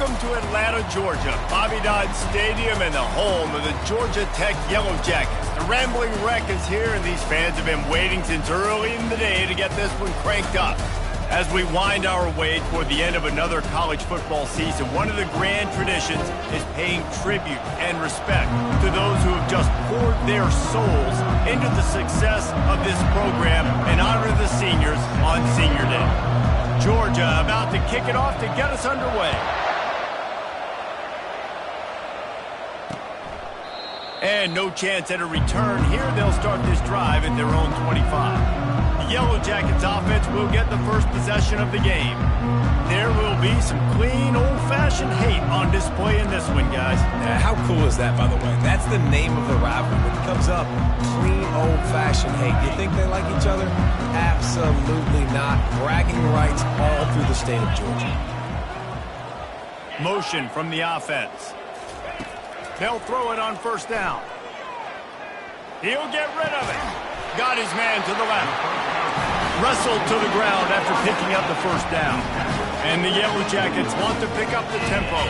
Welcome to Atlanta, Georgia, Bobby Dodd Stadium and the home of the Georgia Tech Yellow Jackets. The Rambling Wreck is here, and these fans have been waiting since early in the day to get this one cranked up. As we wind our way toward the end of another college football season, one of the grand traditions is paying tribute and respect to those who have just poured their souls into the success of this program and honor the seniors on Senior Day. Georgia about to kick it off to get us underway. And no chance at a return here. They'll start this drive at their own 25. The Yellow Jackets offense will get the first possession of the game. There will be some clean, old-fashioned hate on display in this one, guys. How cool is that, by the way? That's the name of the rivalry. When it comes up, clean, old-fashioned hate. You think they like each other? Absolutely not. Bragging rights all through the state of Georgia. Motion from the offense. They'll throw it on first down. He'll get rid of it. Got his man to the left. Wrestled to the ground after picking up the first down. And the Yellow Jackets want to pick up the tempo.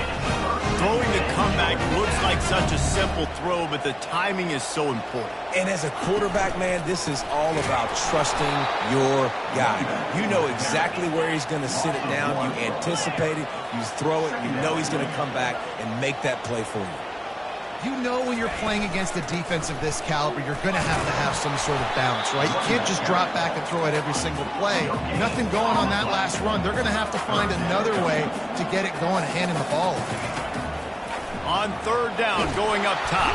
Throwing the comeback looks like such a simple throw, but the timing is so important. And as a quarterback, man, this is all about trusting your guy. You know exactly where he's going to sit it down. You anticipate it. You throw it. You know he's going to come back and make that play for you. You know when you're playing against a defense of this caliber, you're going to have some sort of balance, right? You can't just drop back and throw it every single play. Nothing going on that last run. They're going to have to find another way to get it going and handing the ball. On third down, going up top.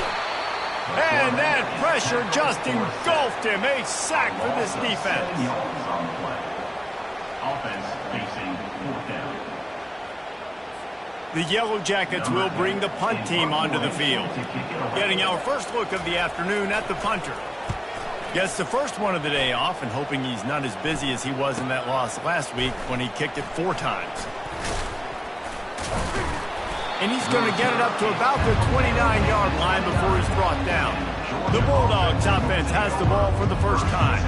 And that pressure just engulfed him. A sack for this defense. Offense facing fourth down. The Yellow Jackets will bring the punt team onto the field. Getting our first look of the afternoon at the punter. Gets the first one of the day off and hoping he's not as busy as he was in that loss last week when he kicked it 4 times. And he's going to get it up to about the 29-yard line before he's brought down. The Bulldogs offense has the ball for the first time.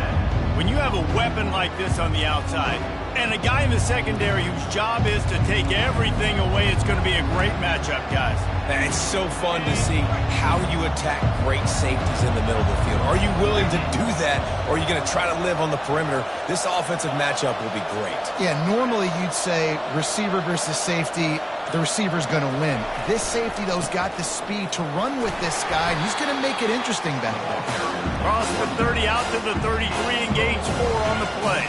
When you have a weapon like this on the outside, and a guy in the secondary whose job is to take everything away, it's going to be a great matchup, guys. Man, it's so fun to see how you attack great safeties in the middle of the field. Are you willing to do that, or are you going to try to live on the perimeter? This offensive matchup will be great. Yeah, normally you'd say receiver versus safety, the receiver's going to win. This safety, though, has got the speed to run with this guy, and he's going to make it interesting back there. Cross the 30 out to the 33 and gains 4 on the play.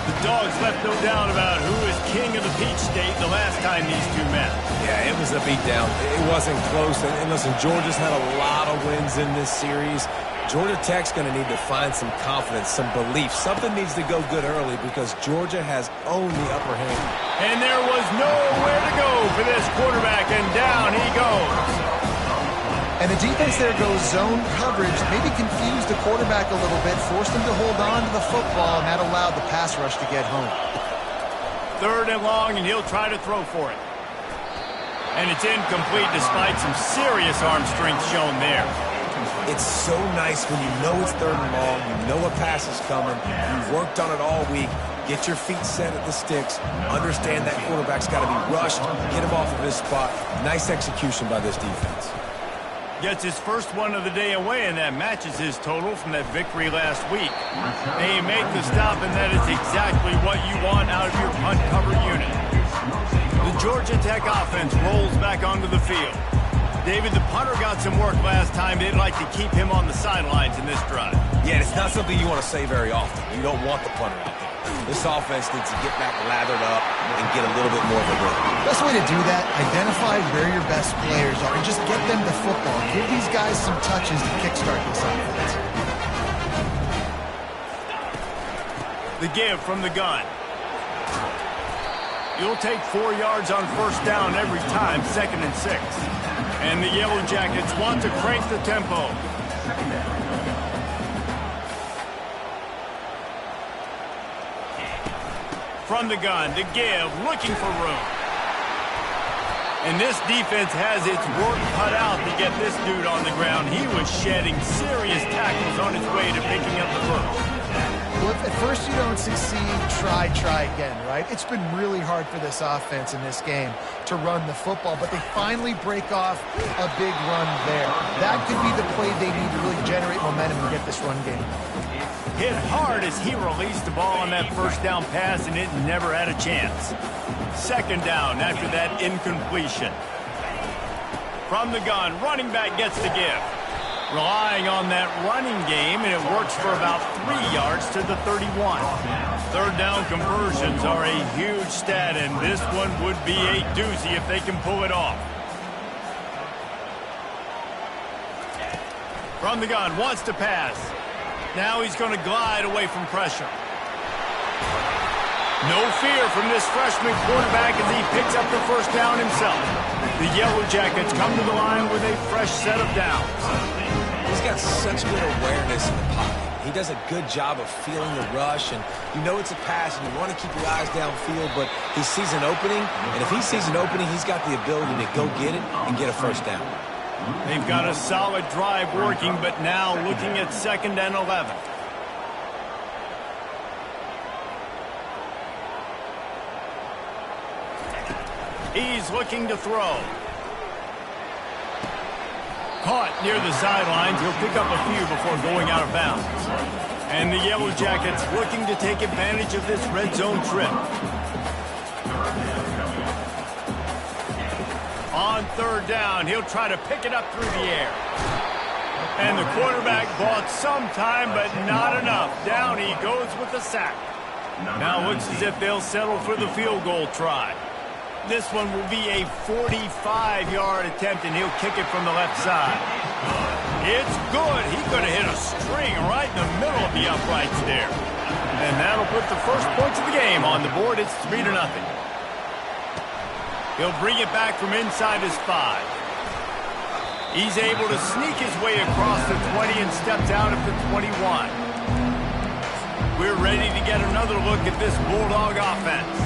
The Dogs left no doubt about who is king of the Peach State the last time these two met. Yeah, it was a beatdown. It wasn't close. And listen, Georgia's had a lot of wins in this series. Georgia Tech's going to need to find some confidence, some belief. Something needs to go good early because Georgia has owned the upper hand. And there was nowhere to go for this quarterback, and down he goes. And the defense there goes zone coverage, maybe confused the quarterback a little bit, forced him to hold on to the football, and that allowed the pass rush to get home. 3rd and long, and he'll try to throw for it. And it's incomplete despite some serious arm strength shown there. It's so nice when you know it's 3rd and long, you know a pass is coming, you've worked on it all week, get your feet set at the sticks, understand that quarterback's got to be rushed, get him off of his spot. Nice execution by this defense. Gets his first one of the day away, and that matches his total from that victory last week. They make the stop, and that is exactly what you want out of your punt cover unit. The Georgia Tech offense rolls back onto the field. David, the punter got some work last time. They'd like to keep him on the sidelines in this drive. Yeah, it's not something you want to say very often. You don't want the punter out there. This offense needs to get back lathered up and get a little bit more of a rhythm. Best way to do that, identify where your best players are and just get them the football. Give these guys some touches to kickstart this offense. The give from the gun. You'll take 4 yards on first down every time, 2nd and 6. And the Yellow Jackets want to crank the tempo. From the gun, the give, looking for room. And this defense has its work cut out to get this dude on the ground. He was shedding serious tackles on his way to picking up the first. Well, if at first you don't succeed, try again, right? It's been really hard for this offense in this game to run the football, but they finally break off a big run there. That could be the play they need to really generate momentum and get this run game. Hit hard as he released the ball on that first down pass, and it never had a chance. Second down after that incompletion. From the gun, running back gets the give. Relying on that running game, and it works for about 3 yards to the 31. Third down conversions are a huge stat, and this one would be a doozy if they can pull it off. From the gun, wants to pass. Now he's going to glide away from pressure. No fear from this freshman quarterback as he picks up the first down himself. The Yellow Jackets come to the line with a fresh set of downs. He's got such good awareness in the pocket. He does a good job of feeling the rush, and you know it's a pass, and you want to keep your eyes downfield, but he sees an opening, and if he sees an opening, he's got the ability to go get it and get a first down. They've got a solid drive working, but now looking at 2nd and 11. He's looking to throw. Caught near the sidelines. He'll pick up a few before going out of bounds. And the Yellow Jackets looking to take advantage of this red zone trip. On 3rd down, he'll try to pick it up through the air. And the quarterback bought some time, but not enough. Down he goes with the sack. Now looks as if they'll settle for the field goal try. This one will be a 45-yard attempt, and he'll kick it from the left side. It's good. He's going to hit a string right in the middle of the uprights there. And that'll put the first points of the game on the board. It's 3-0. He'll bring it back from inside his 5. He's able to sneak his way across the 20 and steps out at the 21. We're ready to get another look at this Bulldog offense.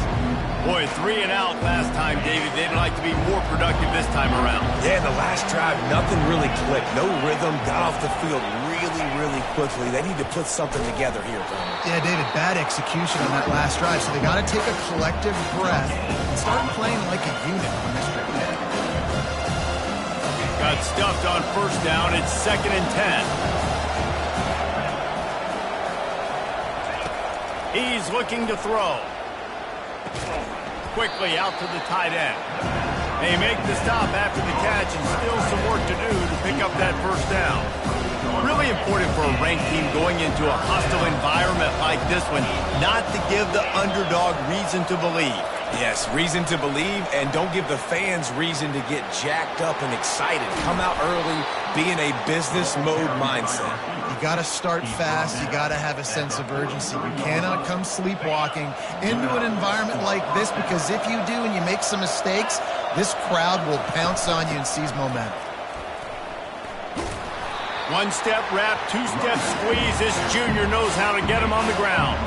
Boy, 3 and out last time, David. They'd like to be more productive this time around. Yeah, in the last drive, nothing really clicked. No rhythm, got off the field really quickly. They need to put something together here, Tom. Yeah, David, bad execution on that last drive, so they got to take a collective breath and start playing like a unit on this trip. Got stuffed on 1st down. It's 2nd and 10. He's looking to throw. Quickly out to the tight end. They make the stop after the catch, and still some work to do to pick up that 1st down. Really important for a ranked team going into a hostile environment like this one, not to give the underdog reason to believe. Yes, reason to believe, and don't give the fans reason to get jacked up and excited. Come out early, be in a business mode mindset. You got to start fast. You got to have a sense of urgency. You cannot come sleepwalking into an environment like this, because if you do and you make some mistakes, this crowd will pounce on you and seize momentum. 1-step wrap, 2-step squeeze. This junior knows how to get him on the ground.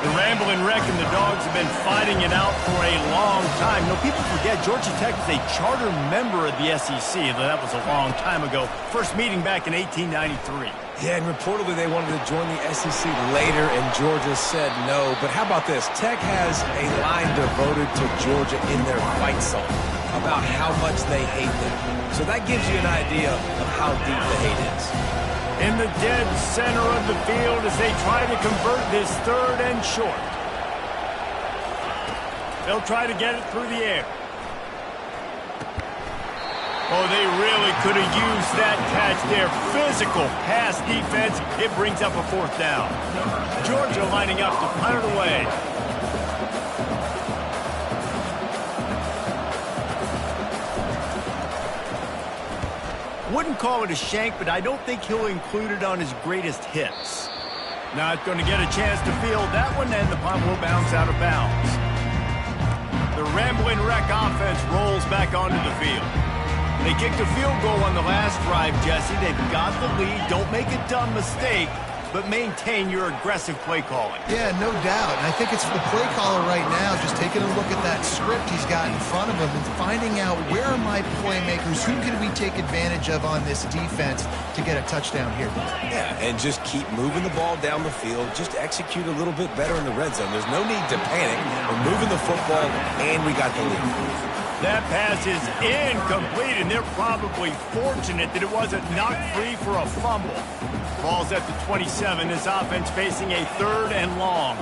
The Ramblin' Wreck and the Dogs have been fighting it out for a long time. You know, people forget Georgia Tech is a charter member of the SEC, though that was a long time ago. First meeting back in 1893. Yeah, and reportedly they wanted to join the SEC later, and Georgia said no. But how about this? Tech has a line devoted to Georgia in their fight song about how much they hate them. So that gives you an idea of how deep the hate is. In the dead center of the field as they try to convert this 3rd and short. They'll try to get it through the air. Oh, they really could have used that catch there. Physical pass defense. It brings up a 4th down. Georgia lining up to punt it away. Wouldn't call it a shank, but I don't think he'll include it on his greatest hits. Not going to get a chance to field that one, and the punt will bounce out of bounds. The Ramblin' Wreck offense rolls back onto the field. They kicked a field goal on the last drive, Jesse. They've got the lead. Don't make a dumb mistake. but maintain your aggressive play calling. Yeah, no doubt. And I think it's the play caller right now just taking a look at that script he's got in front of him and finding out where are my playmakers, who can we take advantage of on this defense to get a touchdown here. Yeah, and just keep moving the ball down the field. Just execute a little bit better in the red zone. There's no need to panic. We're moving the football, and we got the lead. That pass is incomplete, and they're probably fortunate that it wasn't knocked free for a fumble. Ball's at the 27. This offense facing a 3rd and long.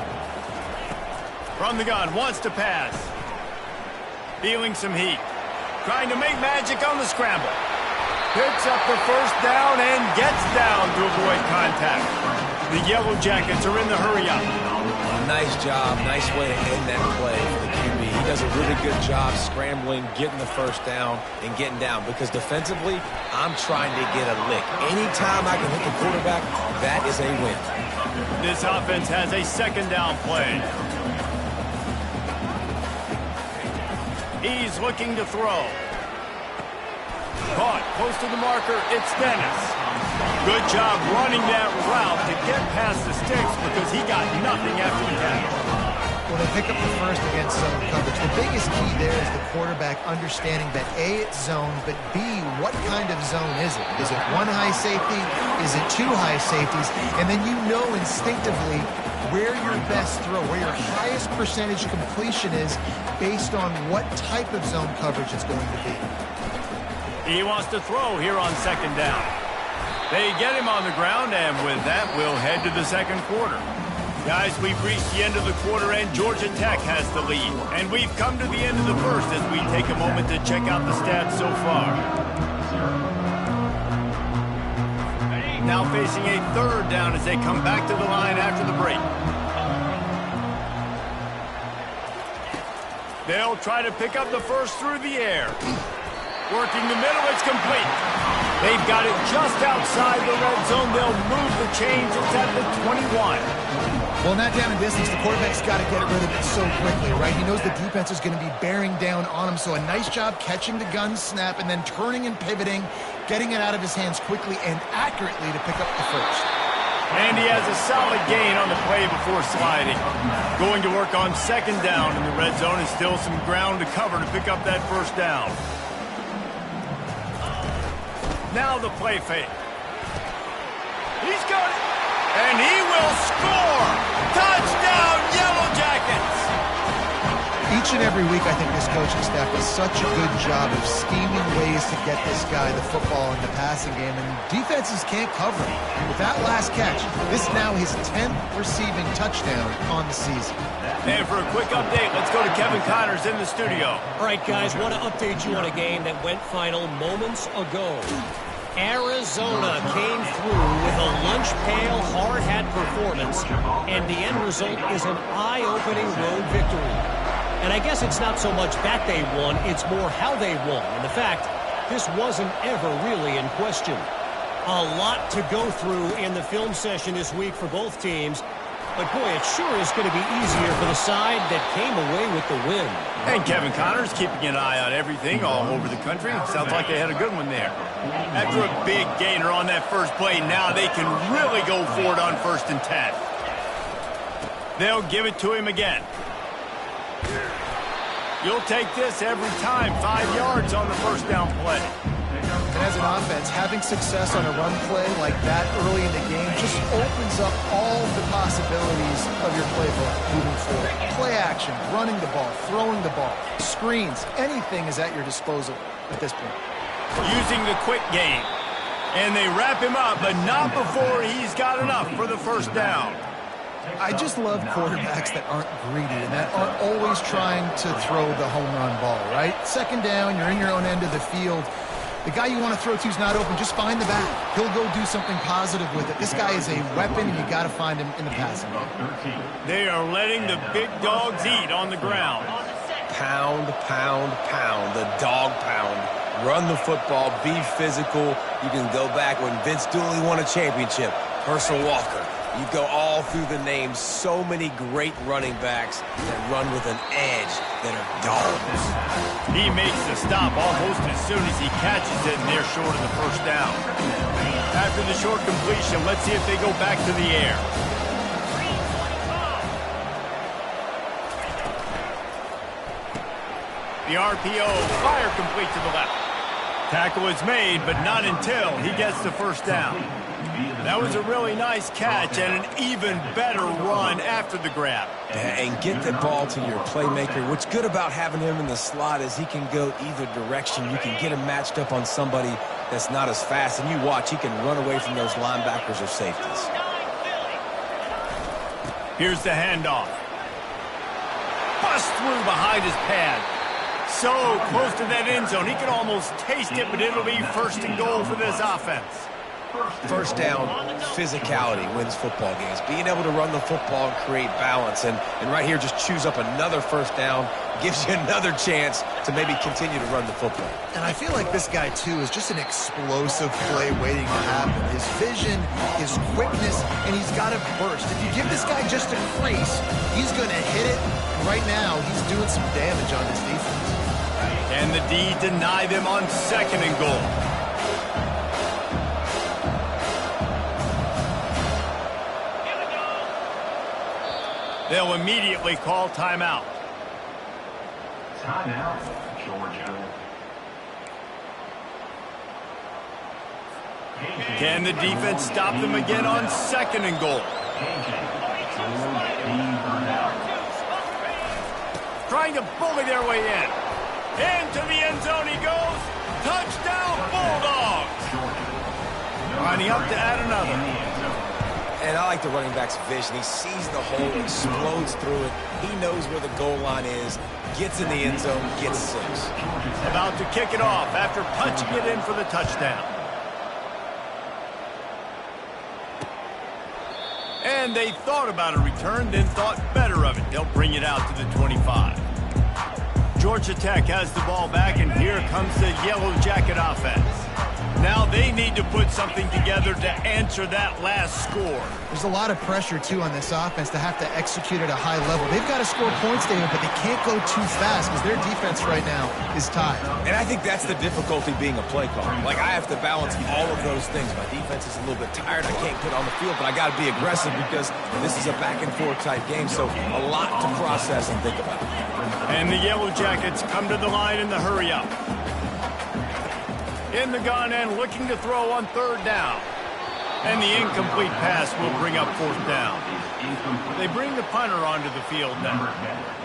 From the gun, wants to pass. Feeling some heat. Trying to make magic on the scramble. Picks up the first down and gets down to avoid contact. The Yellow Jackets are in the hurry-up. Nice job. Nice way to end that play for the QB. He does a really good job scrambling, getting the first down, and getting down. Because defensively, I'm trying to get a lick. Anytime I can hit the quarterback, that is a win. This offense has a 2nd down play. He's looking to throw. Caught close to the marker. It's Dennis. Good job running that route to get past the sticks because he got nothing after the catch. Well, they pick up the first against zone coverage. The biggest key there is the quarterback understanding that A, it's zone, but B, what kind of zone is it? Is it 1 high safety? Is it 2 high safeties? And then you know instinctively where your best throw, where your highest percentage completion is based on what type of zone coverage it's going to be. He wants to throw here on 2nd down. They get him on the ground, and with that, we'll head to the 2nd quarter. Guys, we've reached the end of the quarter, and Georgia Tech has the lead. And we've come to the end of the first as we take a moment to check out the stats so far. Now facing a 3rd down as they come back to the line after the break. They'll try to pick up the first through the air. Working the middle, it's complete. They've got it just outside the red zone. They'll move the chains. It's at the 21. Well, in that down and distance, the quarterback's got to get rid of it so quickly, right? He knows the defense is going to be bearing down on him, so a nice job catching the gun snap and then turning and pivoting, getting it out of his hands quickly and accurately to pick up the first. And he has a solid gain on the play before sliding. Going to work on 2nd down in the red zone and still some ground to cover to pick up that first down. Now the play fake. He's got it. And he will score! Touchdown, Yellow Jackets! Each and every week, I think this coaching staff does such a good job of scheming ways to get this guy the football in the passing game, and defenses can't cover him. With that last catch, this is now his 10th receiving touchdown on the season. And for a quick update, let's go to Kevin Connors in the studio. All right, guys, want to update you on a game that went final moments ago. Arizona came through with a lunch pail hard hat performance, and the end result is an eye-opening road victory. And I guess it's not so much that they won, it's more how they won. And the fact, this wasn't ever really in question. A lot to go through in the film session this week for both teams. But, boy, it sure is going to be easier for the side that came away with the win. And Kevin Connors keeping an eye on everything all over the country. Sounds like they had a good one there. After a big gainer on that first play, now they can really go for it on 1st and 10. They'll give it to him again. You'll take this every time. 5 yards on the first down play. And as an offense, having success on a run play like that early in the game just opens up all the possibilities of your playbook moving forward. Play action, running the ball, throwing the ball, screens, anything is at your disposal at this point. Using the quick game. And they wrap him up, but not before he's got enough for the first down. I just love quarterbacks that aren't greedy and that aren't always trying to throw the home run ball, right? 2nd down, you're in your own end of the field. The guy you want to throw to is not open. Just find the back. He'll go do something positive with it. This guy is a weapon, and you got to find him in the passing game. They are letting the big dogs eat on the ground. Pound, pound, pound. The dog pound. Run the football. Be physical. You can go back when Vince Dooley won a championship. Herschel Walker. You go all all through the name. So many great running backs that run with an edge that are dogs. He makes the stop almost as soon as he catches it, and they're short of the first down. After the short completion, let's see if they go back to the air. The RPO, fire complete to the left. Tackle is made, but not until he gets the first down. That was a really nice catch and an even better run after the grab. And get the ball to your playmaker. What's good about having him in the slot is he can go either direction. You can get him matched up on somebody that's not as fast, and you watch, he can run away from those linebackers or safeties. Here's the handoff. Bust through behind his pad. So close to that end zone. He can almost taste it, but it'll be first and goal for this offense. First down, physicality wins football games. Being able to run the football and create balance. And right here, just choose up another first down. Gives you another chance to maybe continue to run the football. And I feel like this guy, too, is just an explosive play waiting to happen. His vision, his quickness, and he's got a burst. If you give this guy just a crease, he's going to hit it. Right now, he's doing some damage on his defense. And the D deny them on second and goal. They'll immediately call timeout. Timeout, Georgia. Can the defense stop them again on second and goal? Trying to bully their way in. Into the end zone he goes. Touchdown, Bulldogs. Lining up to add another. And I like the running back's vision. He sees the hole, explodes through it. He knows where the goal line is, gets in the end zone, gets 6. About to kick it off after punching it in for the touchdown. And they thought about a return, then thought better of it. They'll bring it out to the 25. Georgia Tech has the ball back, and here comes the Yellow Jacket offense. Now they need to put something together to answer that last score. There's a lot of pressure, too, on this offense to have to execute at a high level. They've got to score points, David, but they can't go too fast because their defense right now is tied. And I think that's the difficulty being a play caller. Like, I have to balance all of those things. My defense is a little bit tired. I can't get on the field, but I got to be aggressive because this is a back-and-forth type game, so a lot to process and think about. And the Yellow Jackets come to the line in the hurry-up. In the gun and looking to throw on third down. And the incomplete pass will bring up fourth down. They bring the punter onto the field now.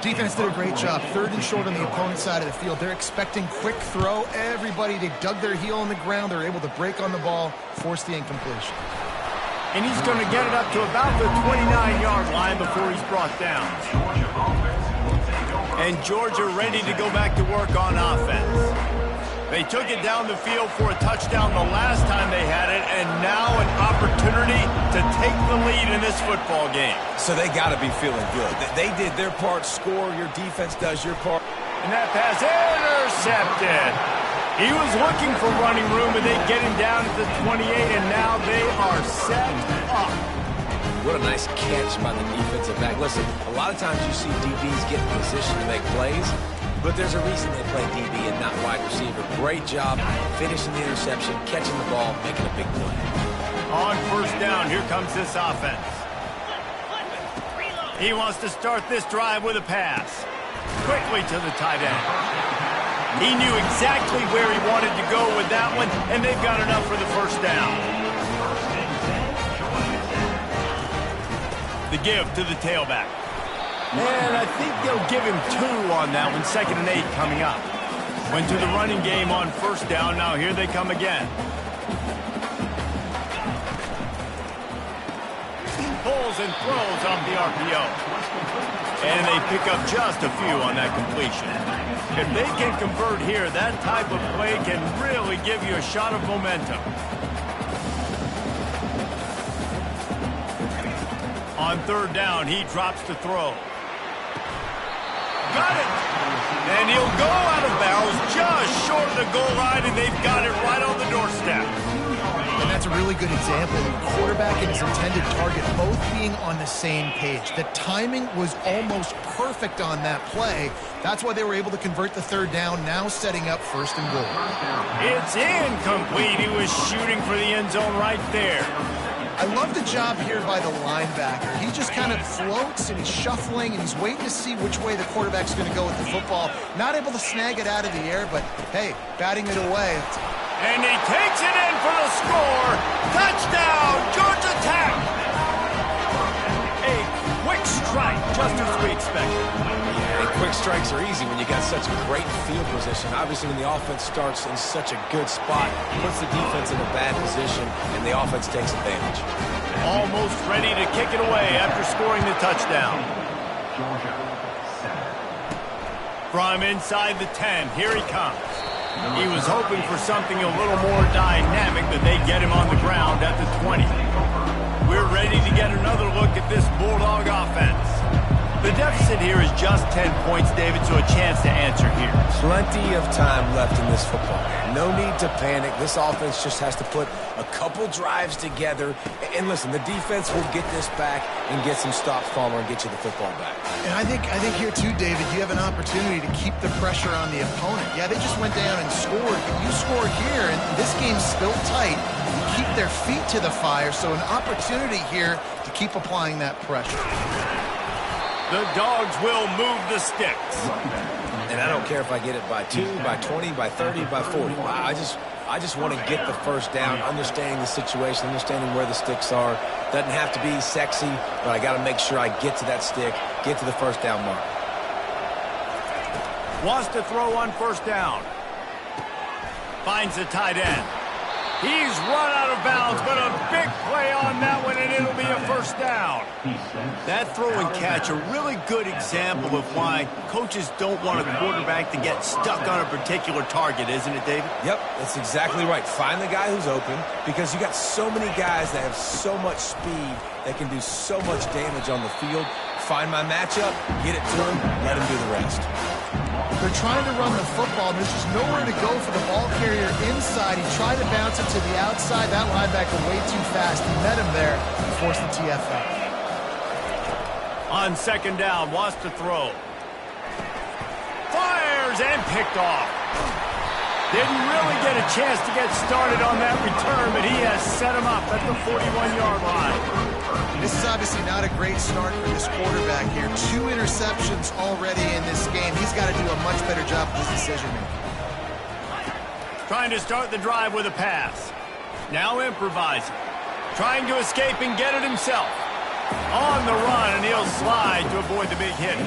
Defense did a great job. Third and short on the opponent's side of the field. They're expecting quick throw. Everybody, they dug their heel on the ground. They're able to break on the ball, force the incompletion. And he's going to get it up to about the 29-yard line before he's brought down. And Georgia ready to go back to work on offense. They took it down the field for a touchdown the last time they had it, and now an opportunity to take the lead in this football game. So they got to be feeling good. They did their part, score, your defense does your part. And that pass intercepted. He was looking for running room, and they get him down at the 28, and now they are set up. What a nice catch by the defensive back. Listen, a lot of times you see DBs get in position to make plays, but there's a reason they play DB and not wide receiver. Great job finishing the interception, catching the ball, making a big play. On first down, here comes this offense. He wants to start this drive with a pass. Quickly to the tight end. He knew exactly where he wanted to go with that one, and they've got enough for the first down. The give to the tailback. And I think they'll give him 2 on that one. 2nd and 8 coming up. Went to the running game on first down. Now here they come again. Pulls and throws off the RPO. And they pick up just a few on that completion. If they can convert here, that type of play can really give you a shot of momentum. On third down, he drops to throw. Got it! And he'll go out of bounds just short of the goal line, and they've got it right on the doorstep. And that's a really good example of the quarterback and his intended target both being on the same page. The timing was almost perfect on that play. That's why they were able to convert the third down, now setting up 1st and goal. It's incomplete. He was shooting for the end zone right there. I love the job here by the linebacker. He just kind of floats and he's shuffling and he's waiting to see which way the quarterback's going to go with the football. Not able to snag it out of the air, but hey, batting it away. And he takes it in for the score. Touchdown, Georgia Tech. A quick strike, just as we expected. Yeah, and quick strikes are easy when you got such great field position. Obviously, when the offense starts in such a good spot, puts the defense in a bad position, and the offense takes advantage. Almost ready to kick it away after scoring the touchdown. From inside the 10, here he comes. He was hoping for something a little more dynamic, but they get him on the ground at the 20. We're ready to get another look at this Bulldog offense. The deficit here is just 10 points, David, so a chance to answer here. Plenty of time left in this football game. No need to panic. This offense just has to put a couple drives together. And listen, the defense will get this back and get some stops, Palmer, and get you the football back. And I think here too, David, you have an opportunity to keep the pressure on the opponent. Yeah, they just went down and scored, but you score here, and this game's still tight. You keep their feet to the fire, so an opportunity here to keep applying that pressure. The Dogs will move the sticks. And I don't care if I get it by 2, by 20, by 30, by 40. I just want to get the first down, understanding the situation, understanding where the sticks are. Doesn't have to be sexy, but I got to make sure I get to that stick, get to the first down mark. Wants to throw on 1st down. Finds the tight end. He's run out of bounds, but a big play on that one, and it'll be a 1st down. That throw and catch, a really good example of why coaches don't want a quarterback to get stuck on a particular target, isn't it, David? Yep, that's exactly right. Find the guy who's open, because you got so many guys that have so much speed that can do so much damage on the field. Find my matchup, get it to him, let him do the rest. They're trying to run the football, and there's just nowhere to go for the ball carrier inside. He tried to bounce it to the outside. That linebacker way too fast. He met him there and forced the TFL. On 2nd down, wants to throw. Fires and picked off. Didn't really get a chance to get started on that return, but he has set him up at the 41-yard line. This is obviously not a great start for this quarterback here. 2 interceptions already in this game. He's got to do a much better job of his decision-making. Trying to start the drive with a pass. Now improvising. Trying to escape and get it himself. On the run, and he'll slide to avoid the big hit.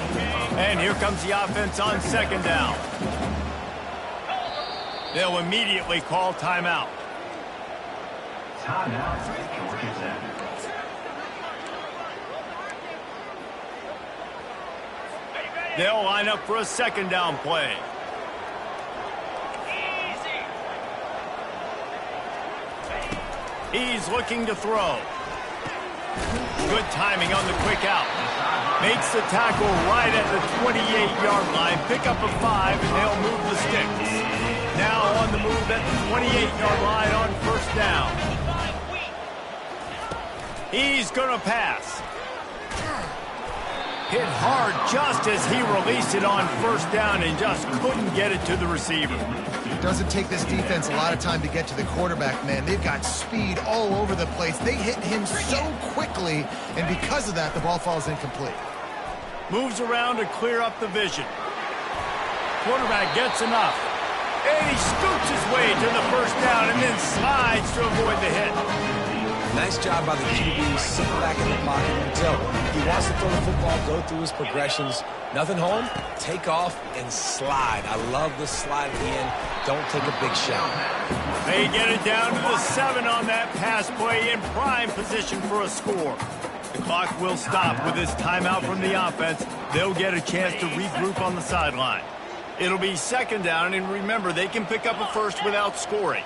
And here comes the offense on 2nd down. They'll immediately call timeout. Timeout, Georgia Tech. They'll line up for a 2nd down play. He's looking to throw. Good timing on the quick out. Makes the tackle right at the 28-yard line. Pick up a 5, and they'll move the sticks. Now on the move at the 28-yard line on 1st down. He's going to pass. Hit hard just as he released it on 1st down and just couldn't get it to the receiver. It doesn't take this defense a lot of time to get to the quarterback, man. They've got speed all over the place. They hit him so quickly, and because of that, the ball falls incomplete. Moves around to clear up the vision. Quarterback gets enough. And he scoots his way to the 1st down and then slides to avoid the hit. Nice job by the QB, sitting back in the pocket until he wants to throw the football, go through his progressions. Nothing home, take off, and slide. I love the slide at the end. Don't take a big shot. They get it down to the 7 on that pass play in prime position for a score. The clock will stop with this timeout from the offense. They'll get a chance to regroup on the sideline. It'll be 2nd down, and remember, they can pick up a 1st without scoring.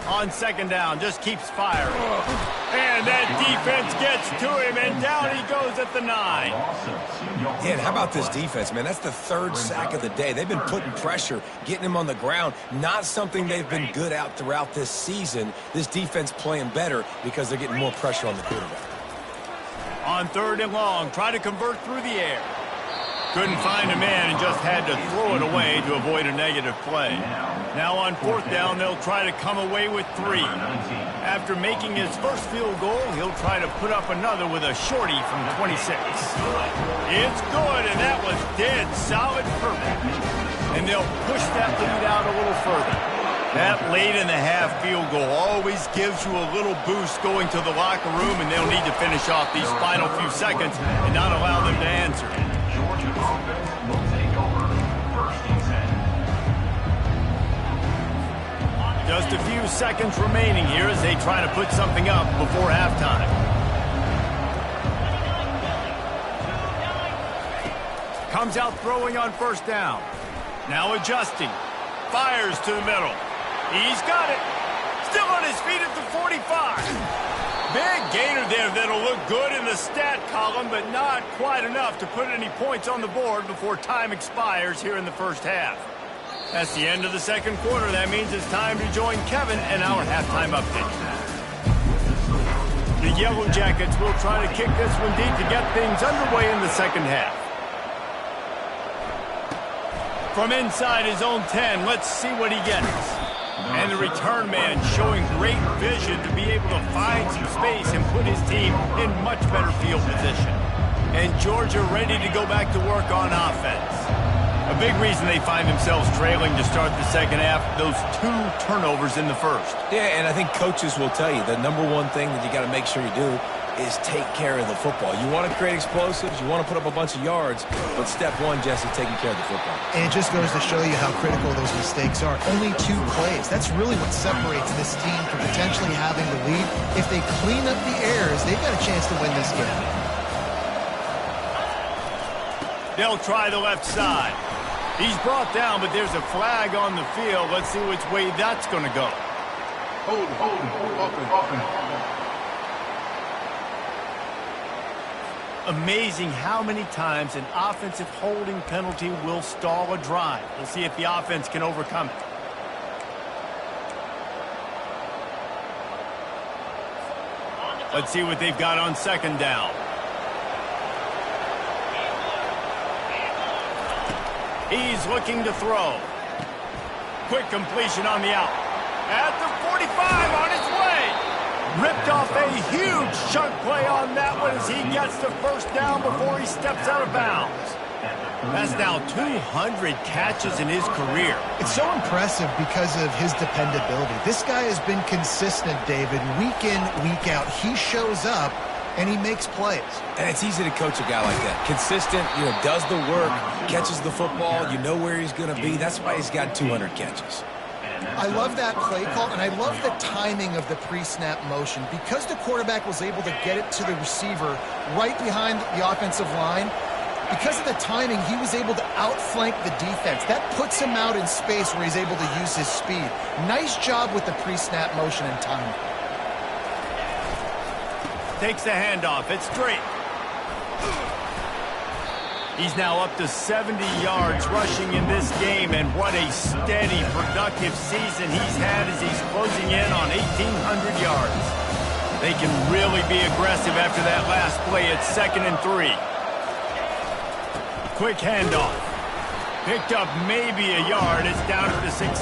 On 2nd down, just keeps firing. And that defense gets to him, and down he goes at the 9. Yeah, and how about this defense, man? That's the 3rd sack of the day. They've been putting pressure, getting him on the ground. Not something they've been good at throughout this season. This defense playing better because they're getting more pressure on the quarterback. On 3rd and long, try to convert through the air. Couldn't find a man and just had to throw it away to avoid a negative play. Now on 4th down, they'll try to come away with 3. After making his first field goal, he'll try to put up another with a shorty from 26. It's good, and that was dead solid perfect. And they'll push that lead out a little further. That late in the half field goal always gives you a little boost going to the locker room, and they'll need to finish off these final few seconds and not allow them to answer. Georgia offense will take over 1st and 10. Just a few seconds remaining here as they try to put something up before halftime. Comes out throwing on 1st down. Now adjusting. Fires to the middle. He's got it. Still on his feet at the 45. Big gainer there that'll look good in the stat column, but not quite enough to put any points on the board before time expires here in the 1st half. That's the end of the 2nd quarter. That means it's time to join Kevin and our halftime update. The Yellow Jackets will try to kick this one deep to get things underway in the 2nd half. From inside his own 10, let's see what he gets. And the return man showing great vision to be able to find some space and put his team in much better field position. And Georgia ready to go back to work on offense. A big reason they find themselves trailing to start the 2nd half, those 2 turnovers in the 1st. Yeah, and I think coaches will tell you the number one thing that you got to make sure you do is take care of the football. You want to create explosives, you want to put up a bunch of yards, but step 1, Jesse, taking care of the football. And it just goes to show you how critical those mistakes are. Only 2 plays. That's really what separates this team from potentially having the lead. If they clean up the errors, they've got a chance to win this game. They'll try the left side. He's brought down, but there's a flag on the field. Let's see which way that's going to go. Hold, open. Amazing how many times an offensive holding penalty will stall a drive. We'll see if the offense can overcome it. Let's see what they've got on 2nd down. He's looking to throw. Quick completion on the out. At the 45 on his way. Ripped off a huge chunk play on that one as he gets the 1st down before he steps out of bounds. That's now 200 catches in his career. It's so impressive because of his dependability. This guy has been consistent, David, week in, week out. He shows up, and he makes plays. And it's easy to coach a guy like that. Consistent, does the work, catches the football, you know where he's going to be. That's why he's got 200 catches. I love that play call, and I love the timing of the pre-snap motion. Because the quarterback was able to get it to the receiver right behind the offensive line, because of the timing, he was able to outflank the defense. That puts him out in space where he's able to use his speed. Nice job with the pre-snap motion and timing. Takes the handoff. It's straight. He's now up to 70 yards rushing in this game, and what a steady, productive season he's had as he's closing in on 1,800 yards. They can really be aggressive after that last play at 2nd and 3. Quick handoff. Picked up maybe a yard. It's down to the 16.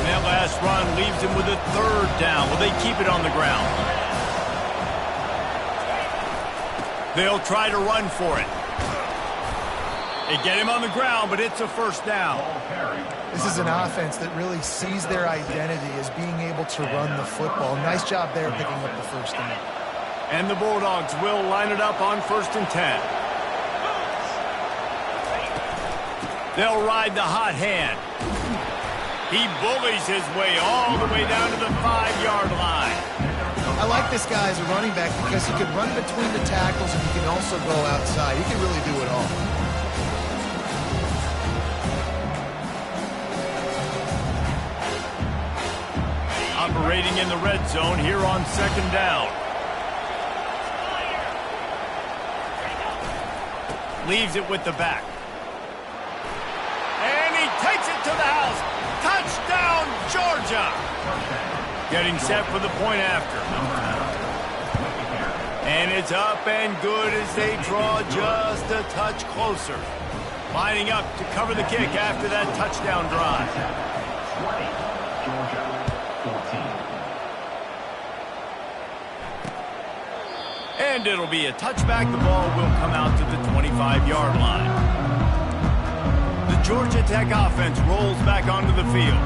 That last run leaves him with a 3rd down. Will they keep it on the ground? They'll try to run for it. They get him on the ground, but it's a 1st down. This is an offense that really sees their identity as being able to run the football. Nice job there picking up the 1st down. And the Bulldogs will line it up on 1st and 10. They'll ride the hot hand. He bullies his way all the way down to the 5-yard line. I like this guy as a running back because he can run between the tackles and he can also go outside. He can really do it all. operating in the red zone here on second down. Leaves it with the back. And he takes it to the house. Touchdown, Georgia! Getting set for the point after. And it's up and good as they draw just a touch closer. Lining up to cover the kick after that touchdown drive. 20, Georgia, 14. And it'll be a touchback. The ball will come out to the 25-yard line. The Georgia Tech offense rolls back onto the field.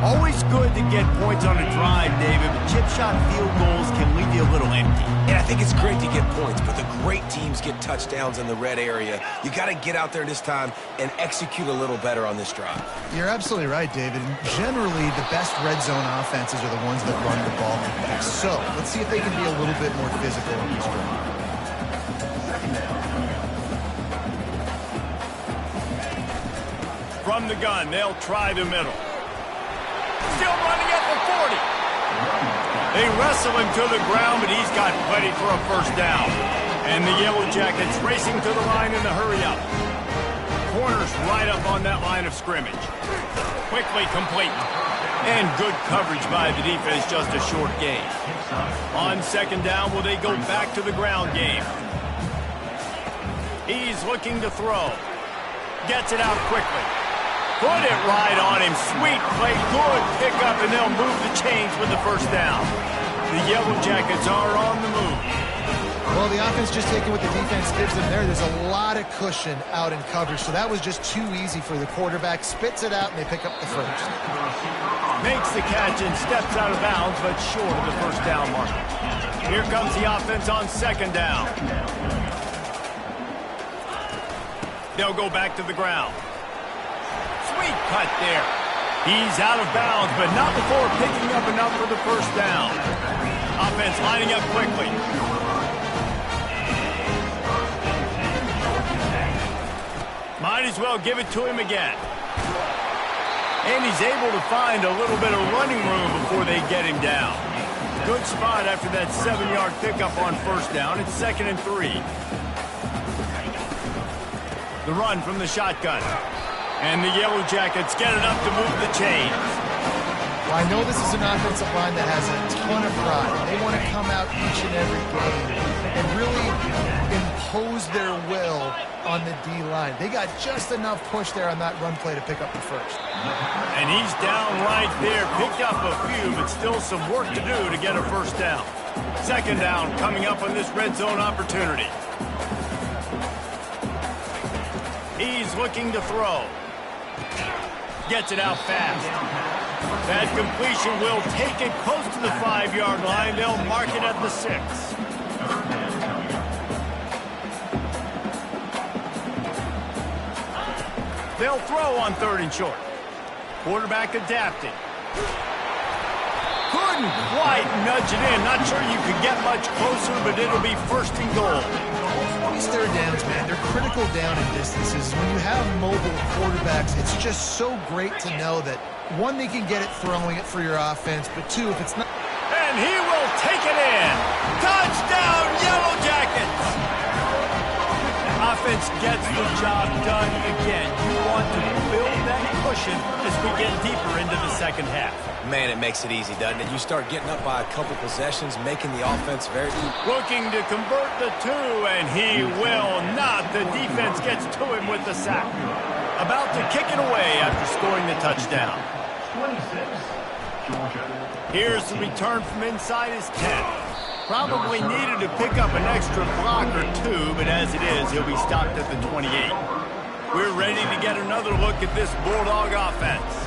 Always good to get points on a drive, David, but chip shot field goals can leave you a little empty. And I think it's great to get points, but the great teams get touchdowns in the red area. You got to get out there this time and execute a little better on this drive. You're absolutely right, David. And generally, the best red zone offenses are the ones that run the ball the best. So let's see if they can be a little bit more physical in this drive. From the gun, they'll try the middle. Still running at the 40. They wrestle him to the ground, but he's got plenty for a first down. And the Yellow Jackets racing to the line in the hurry-up. Corners right up on that line of scrimmage. Quickly complete. And good coverage by the defense, just a short gain. On second down, will they go back to the ground game? He's looking to throw. Gets it out quickly. Put it right on him. Sweet play. Good pickup, and they'll move the chains with the first down. The Yellow Jackets are on the move. Well, the offense just taking what the defense gives them there. There's a lot of cushion out in coverage, so that was just too easy for the quarterback. Spits it out, and they pick up the first. Makes the catch and steps out of bounds, but short of the first down mark. Here comes the offense on second down. They'll go back to the ground. Sweet cut there. He's out of bounds, but not before picking up enough for the first down. Offense lining up quickly. Might as well give it to him again. And he's able to find a little bit of running room before they get him down. Good spot after that 7-yard pickup on first down. It's 2nd and 3. The run from the shotgun. And the Yellow Jackets get it up to move the chains. Well, I know this is an offensive line that has a ton of pride. They want to come out each and every game and really impose their will on the D-line. They got just enough push there on that run play to pick up the first. And he's down right there. Picked up a few, but still some work to do to get a first down. Second down coming up on this red zone opportunity. He's looking to throw. Gets it out fast. That completion will take it close to the 5-yard line. They'll mark it at the 6. They'll throw on 3rd and short. Quarterback adapting. Couldn't quite nudge it in. Not sure you could get much closer, but it'll be 1st and goal. These third downs, man, they're critical down in distances. When you have mobile quarterbacks, it's just so great to know that, one, they can get it throwing it for your offense, but two, if it's not... And he will take it in. Touchdown, Yellow Jackets! Offense gets the job done again. You want to build that cushion as we get deeper into the second half. Man, it makes it easy, doesn't it? You start getting up by a couple possessions, making the offense very... Looking to convert the 2, and he will not. The defense gets to him with the sack. About to kick it away after scoring the touchdown. 26, Georgia. Here's the return from inside his 10. Probably needed to pick up an extra block or 2, but as it is, he'll be stopped at the 28. We're ready to get another look at this Bulldog offense.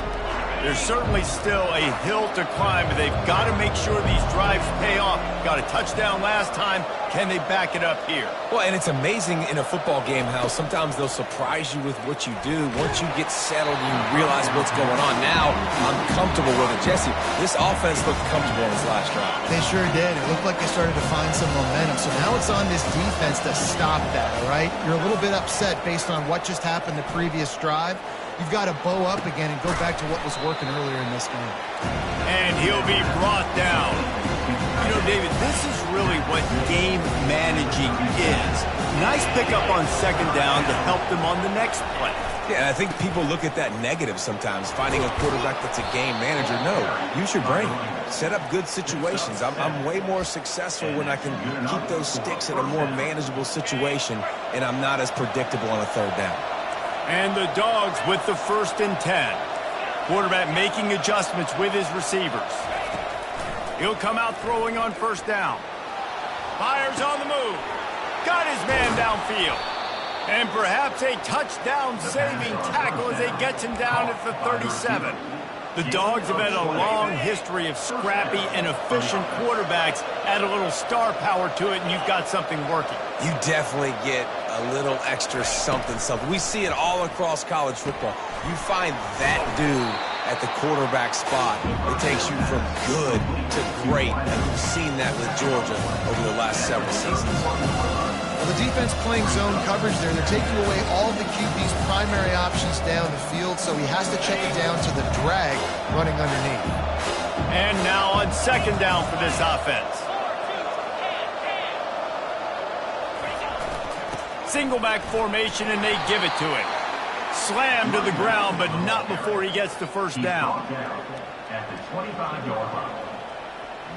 There's certainly still a hill to climb, but they've got to make sure these drives pay off. Got a touchdown last time. Can they back it up here? Well, and it's amazing in a football game how sometimes they'll surprise you with what you do. Once you get settled, you realize what's going on. Now, I'm comfortable with it. Jesse, this offense looked comfortable in this last drive. They sure did. It looked like they started to find some momentum. So now it's on this defense to stop that, all right? You're a little bit upset based on what just happened the previous drive. you've got to bow up again and go back to what was working earlier in this game. And he'll be brought down. You know, David, this is really what game managing is. Nice pickup on second down to help them on the next play. Yeah, I think people look at that negative sometimes, finding a quarterback that's a game manager. No, use your brain. Set up good situations. I'm way more successful when I can keep those sticks in a more manageable situation, and I'm not as predictable on a third down. And the Dogs with the 1st and 10. Quarterback making adjustments with his receivers. He'll come out throwing on 1st down. Fires on the move. Got his man downfield. And perhaps a touchdown-saving tackle as he gets him down at the 37. The Dogs have had a long history of scrappy and efficient quarterbacks. Add a little star power to it, and you've got something working. You definitely get a little extra something. We see it all across college football. You find that dude at the quarterback spot, it takes you from good to great, and we've seen that with Georgia over the last several seasons. Well, the defense playing zone coverage there. They're taking away all the QB's primary options down the field, so he has to check it down to the drag running underneath. And now on 2nd down for this offense. Single back formation, and they give it to him. Slammed to the ground, but not before he gets to 1st down. At the 25-yard line.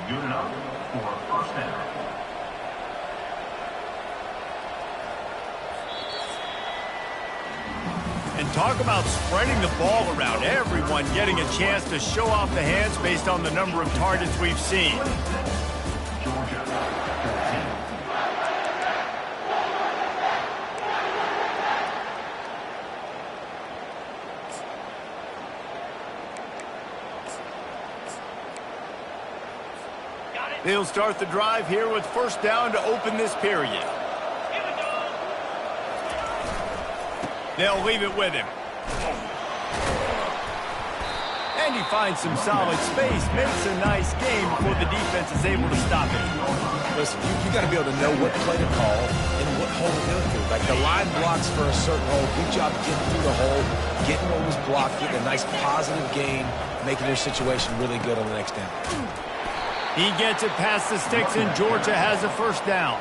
Good enough for 1st down. And talk about spreading the ball around. Everyone getting a chance to show off the hands based on the number of targets we've seen. Georgia 13. They'll start the drive here with 1st down to open this period. They'll leave it with him. And he finds some solid space, makes a nice game before the defense is able to stop it. Listen, you got to be able to know what play to call and what hole to go through. Like the line blocks for a certain hole. Good job getting through the hole, getting what was blocked, getting a nice positive gain, making your situation really good on the next down. He gets it past the sticks, and Georgia has a 1st down.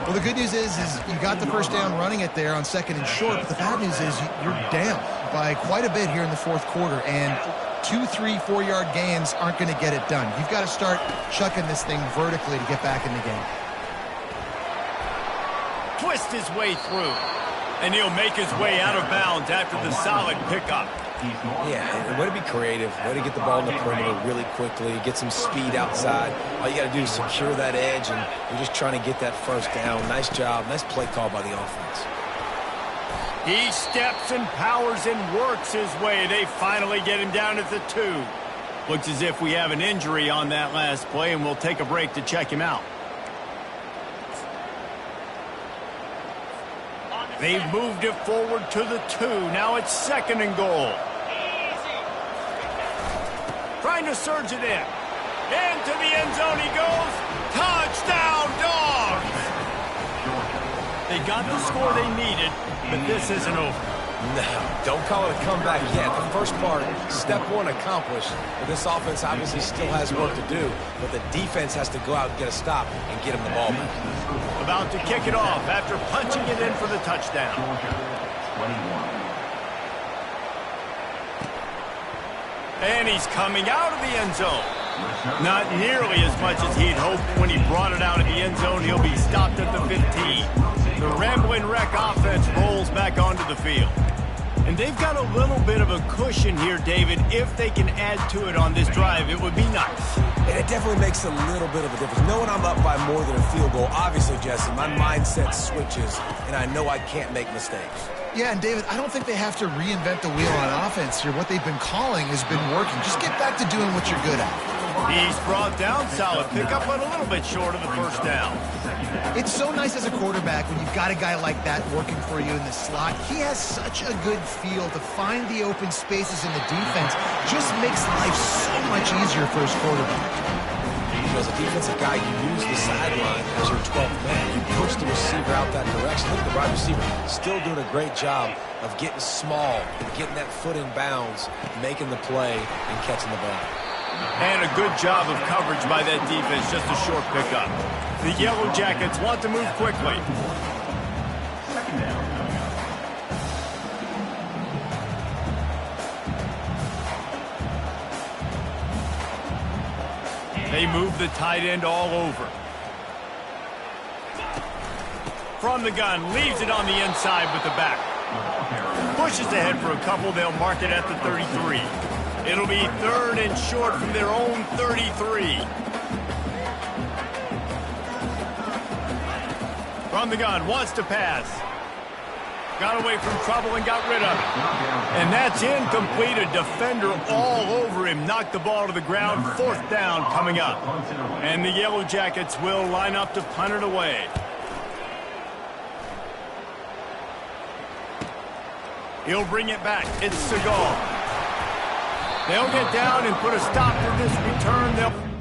Well, the good news is you got the 1st down running it there on 2nd and short, but the bad news is you're down by quite a bit here in the 4th quarter, and 2, 3, 4-yard gains aren't going to get it done. You've got to start chucking this thing vertically to get back in the game. Twist his way through, and he'll make his way out of bounds after the solid pickup. Yeah, and way to be creative, way to get the ball in the perimeter really quickly, get some speed outside. All you got to do is secure that edge, and you're just trying to get that 1st down. Nice job, nice play call by the offense. He steps and powers and works his way. They finally get him down at the 2. Looks as if we have an injury on that last play, and we'll take a break to check him out. They've moved it forward to the 2. Now it's 2nd and goal. Trying to surge it in. Into the end zone he goes. Touchdown, Dogs! They got the score they needed, but this isn't over. No, don't call it a comeback yet. The first part, step 1 accomplished. But this offense obviously still has work to do. But the defense has to go out and get a stop and get him the ball back. About to kick it off after punching it in for the touchdown. And he's coming out of the end zone. Not nearly as much as he'd hoped when he brought it out of the end zone. He'll be stopped at the 15. The Rambling Wreck offense rolls back onto the field. And they've got a little bit of a cushion here, David. If they can add to it on this drive, it would be nice. And it definitely makes a little bit of a difference. Knowing I'm up by more than a field goal, obviously, Jesse, my mindset switches, and I know I can't make mistakes. Yeah, and David, I don't think they have to reinvent the wheel on offense here. What they've been calling has been working. Just get back to doing what you're good at. He's brought down, solid pickup, but a little bit short of the 1st down. It's so nice as a quarterback when you've got a guy like that working for you in the slot. He has such a good feel to find the open spaces in the defense. Just makes life so much easier for his quarterback. as a defensive guy, you use the sideline as your 12th man. You push the receiver out that direction. Look at the wide receiver still doing a great job of getting small and getting that foot in bounds, making the play, and catching the ball. And a good job of coverage by that defense, just a short pickup. The Yellow Jackets want to move quickly. They move the tight end all over. From the gun, leaves it on the inside with the back. Pushes ahead for a couple. They'll mark it at the 33. It'll be 3rd and short from their own 33. From the gun, wants to pass. Got away from trouble and got rid of it. And that's incomplete. A defender all over him. Knocked the ball to the ground. 4th down coming up. And the Yellow Jackets will line up to punt it away. He'll bring it back. It's Segal. They'll get down and put a stop to this return. They'll...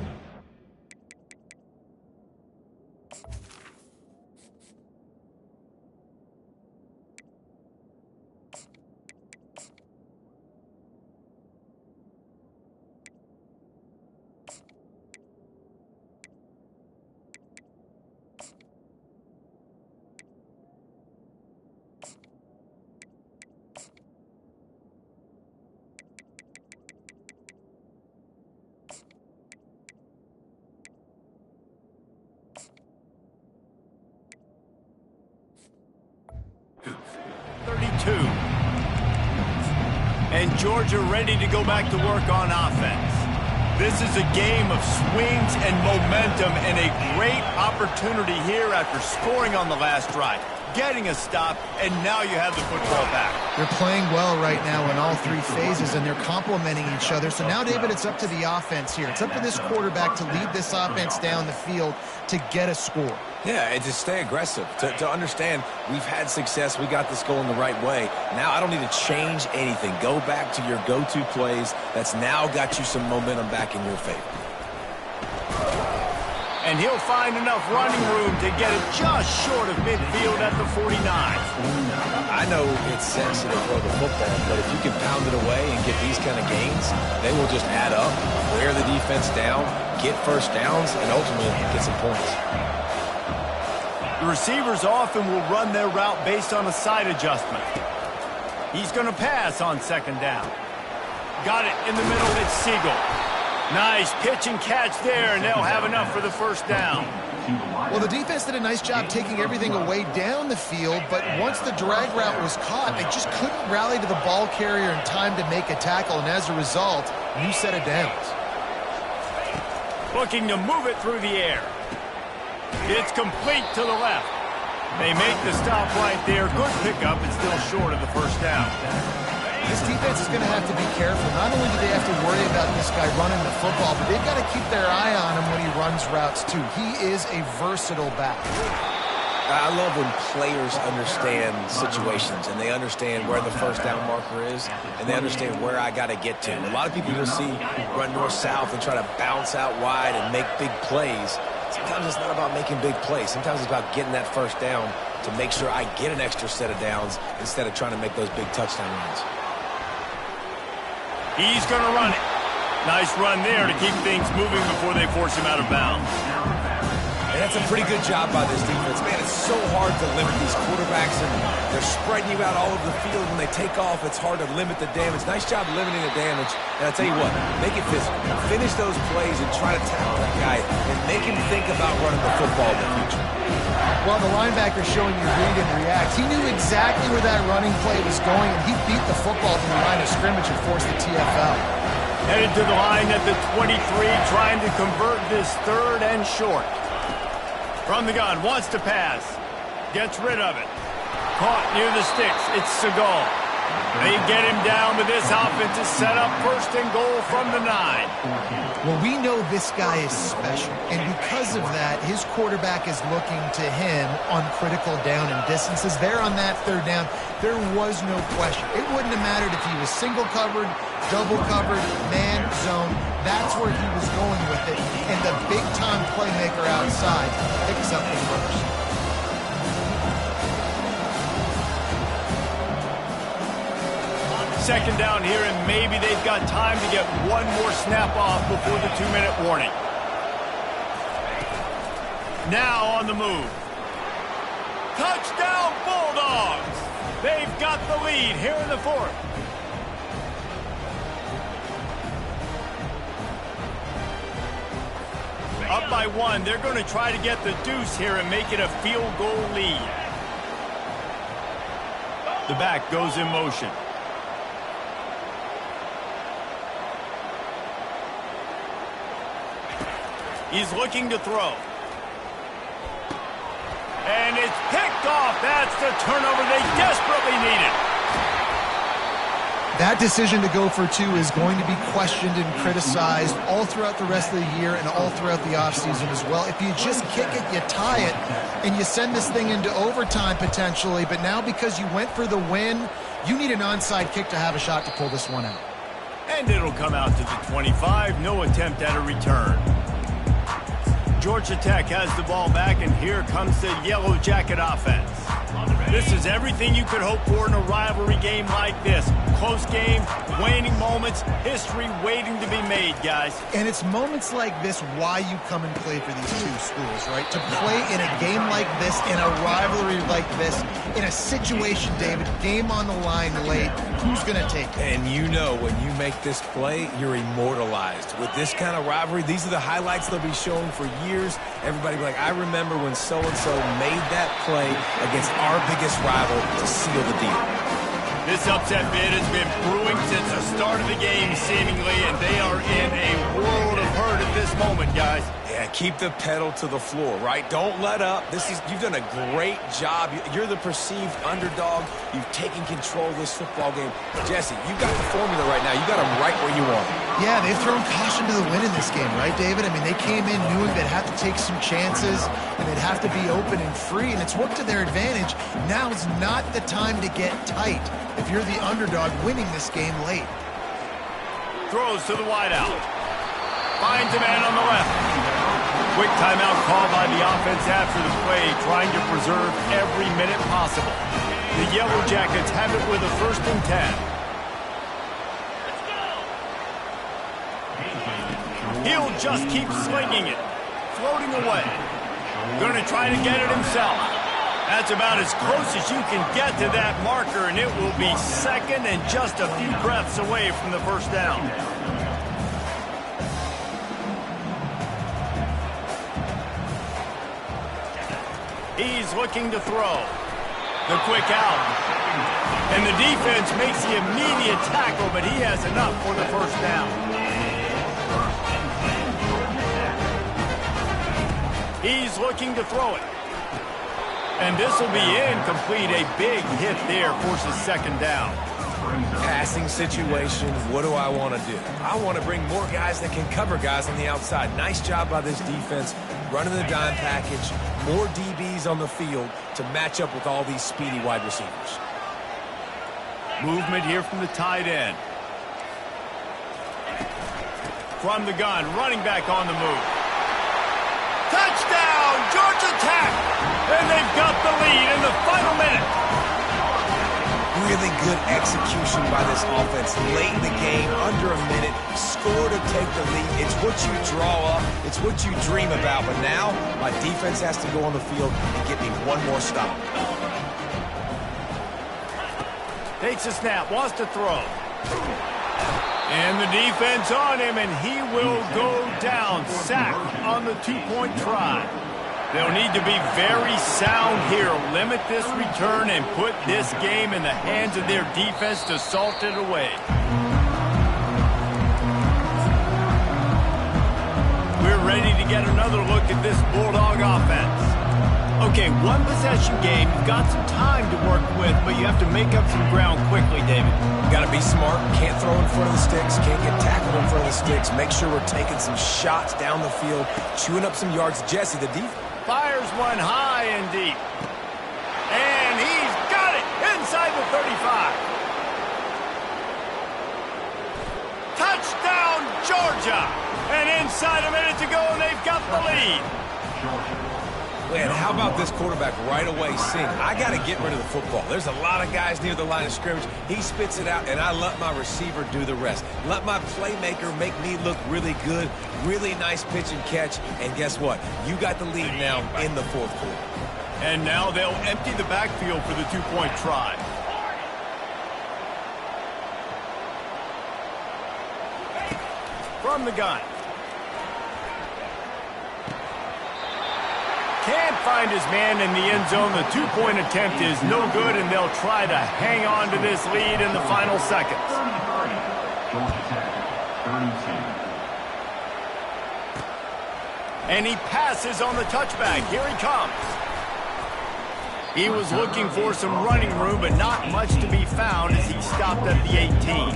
And Georgia ready to go back to work on offense. This is a game of swings and momentum and a great opportunity here after scoring on the last drive, getting a stop, and now you have the football back. They're playing well right now in all 3 phases, and they're complementing each other. So now, David, it's up to the offense here. It's up to this quarterback to lead this offense down the field to get a score. Yeah, and to stay aggressive, to understand we've had success, we got this going the right way. Now I don't need to change anything. Go back to your go-to plays. That's now got you some momentum back in your favor. And he'll find enough running room to get it just short of midfield at the 49. I know it's sexy to throw the football, but if you can pound it away and get these kind of gains, they will just add up, wear the defense down, get first downs, and ultimately get some points. The receivers often will run their route based on a side adjustment. He's going to pass on 2nd down. Got it in the middle. It's Siegel. Nice pitch and catch there, and they'll have enough for the 1st down. Well, the defense did a nice job taking everything away down the field, but once the drag route was caught, they just couldn't rally to the ball carrier in time to make a tackle, and as a result, new set of downs. Looking to move it through the air. It's complete to the left. They make the stop right there. Good pickup and still short of the 1st down. This defense is going to have to be careful. Not only do they have to worry about this guy running the football, but they've got to keep their eye on him when he runs routes too. He is a versatile back. I love when players understand situations and they understand where the 1st down marker is and they understand where I got to get to. A lot of people you'll see run north-south and try to bounce out wide and make big plays. Sometimes it's not about making big plays. Sometimes it's about getting that 1st down to make sure I get an extra set of downs instead of trying to make those big touchdown runs. He's going to run it. Nice run there to keep things moving before they force him out of bounds. And that's a pretty good job by this defense. Man, it's so hard to limit these quarterbacks, and they're spreading you out all over the field. When they take off, it's hard to limit the damage. Nice job limiting the damage. And I'll tell you what, make it physical. Finish those plays and try to tackle that guy and make him think about running the football in the future. Well, the linebacker showing you read and react. He knew exactly where that running play was going, and he beat the football to the line of scrimmage and forced the TFL. Headed to the line at the 23, trying to convert this 3rd and short. From the gun, wants to pass. Gets rid of it. Caught near the sticks. It's Segal. They get him down, but this offense is set up 1st and goal from the 9. Well, we know this guy is special, and because of that, his quarterback is looking to him on critical down and distances. There on that 3rd down, there was no question. It wouldn't have mattered if he was single covered, double covered, man zone. That's where he was going with it. And the big-time playmaker outside picks up the first. Second down here, and maybe they've got time to get one more snap off before the 2-minute warning. Now on the move. Touchdown Bulldogs! They've got the lead here in the fourth. Up by 1, they're going to try to get the deuce here and make it a field goal lead. The back goes in motion. He's looking to throw. And it's picked off. That's the turnover they desperately needed. That decision to go for 2 is going to be questioned and criticized all throughout the rest of the year and all throughout the offseason as well. If you just kick it, you tie it, and you send this thing into overtime potentially, but now because you went for the win, you need an onside kick to have a shot to pull this one out. And it'll come out to the 25. No attempt at a return. Georgia Tech has the ball back, and here comes the Yellow Jacket offense. This is everything you could hope for in a rivalry game like this. Close game, waning moments, history waiting to be made, guys. And it's moments like this why you come and play for these two schools, right? To play in a game like this, in a rivalry like this, in a situation, David, game on the line late, who's going to take it? And you know when you make this play, you're immortalized. With this kind of rivalry, these are the highlights they'll be showing for years. Everybody will be like, I remember when so-and-so made that play against our biggest rival to seal the deal. This upset bid has been brewing since the start of the game, seemingly, and they are in a world of hurt at this moment, guys. Yeah, keep the pedal to the floor, right? Don't let up. You've done a great job. You're the perceived underdog. You've taken control of this football game. Jesse, you've got the formula right now. You got them right where you want them. Yeah, they've thrown caution to the wind in this game, right, David? I mean, they came in knowing they'd have to take some chances, and they'd have to be open and free, and it's worked to their advantage. Now is not the time to get tight if you're the underdog winning this game late. Throws to the wideout. Finds a man on the left. Quick timeout called by the offense after the play, trying to preserve every minute possible. The Yellow Jackets have it with a 1st and 10. He'll just keep slinging it, floating away. Going to try to get it himself. That's about as close as you can get to that marker, and it will be 2nd and just a few breaths away from the 1st down. He's looking to throw. The quick out. And the defense makes the immediate tackle, but he has enough for the 1st down. He's looking to throw it. And this will be incomplete. A big hit there forces 2nd down. Passing situation, what do I want to do? I want to bring more guys that can cover guys on the outside. Nice job by this defense, running the dime package, more DBs on the field to match up with all these speedy wide receivers. Movement here from the tight end. From the gun, running back on the move. Touchdown, Georgia Tech! And they've got the lead in the final minute. Really good execution by this offense late in the game, under a minute, score to take the lead. It's what you draw up, it's what you dream about, but now my defense has to go on the field and get me one more stop. Takes a snap, wants to throw. And the defense on him, and he will go down. Sack on the 2-point try. They'll need to be very sound here. Limit this return and put this game in the hands of their defense to salt it away. We're ready to get another look at this Bulldog offense. Okay, one possession game. You've got some time to work with, but you have to make up some ground quickly, David. You got to be smart. Can't throw in front of the sticks. Can't get tackled in front of the sticks. Make sure we're taking some shots down the field, chewing up some yards. Jesse, the defense fires one high and deep. And he's got it inside the 35. Georgia. And inside a minute to go, and they've got the lead. Man, how about this quarterback right away seeing, I got to get rid of the football. There's a lot of guys near the line of scrimmage. He spits it out, and I let my receiver do the rest. Let my playmaker make me look really good, really nice pitch and catch. And guess what? You got the lead now in the fourth quarter. And now they'll empty the backfield for the two-point try. From the gun. Can't find his man in the end zone. The two-point attempt is no good, and they'll try to hang on to this lead in the final seconds. Georgia Tech, 32. And he passes on the touchback. Here he comes. He was looking for some running room, but not much to be found as he stopped at the 18.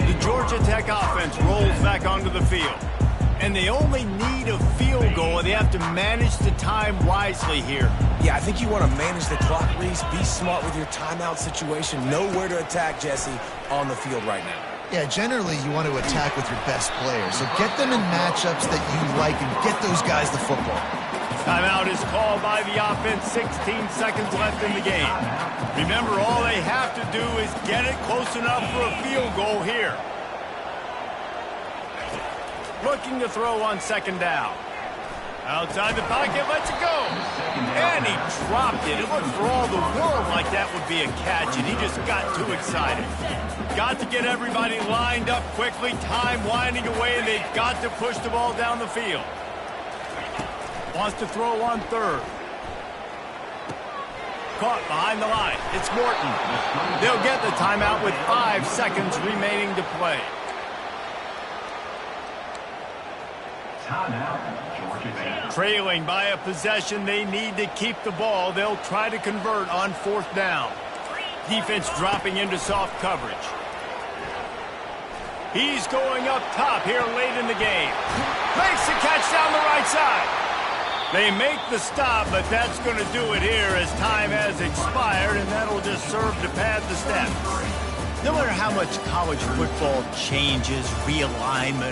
The Georgia Tech offense rolls back onto the field. And they only need a field goal, and they have to manage the time wisely here. Yeah, I think you want to manage the clock, Reese. Be smart with your timeout situation. Know where to attack, Jesse, on the field right now. Yeah, generally you want to attack with your best players. So get them in matchups that you like and get those guys the football. Timeout is called by the offense. 16 seconds left in the game. Remember, all they have to do is get it close enough for a field goal here. Looking to throw on second down. Outside the pocket, lets it go. And he dropped it. It looked for all the world like that would be a catch, and he just got too excited. Got to get everybody lined up quickly. Time winding away, and they've got to push the ball down the field. Wants to throw on third. Caught behind the line. It's Morton. They'll get the timeout with 5 seconds remaining to play. Trailing by a possession, they need to keep the ball. They'll try to convert on fourth down. Defense dropping into soft coverage. He's going up top here late in the game. Makes the catch down the right side. They make the stop, but that's going to do it here as time has expired, and that'll just serve to pad the stats. No matter how much college football changes, realignment,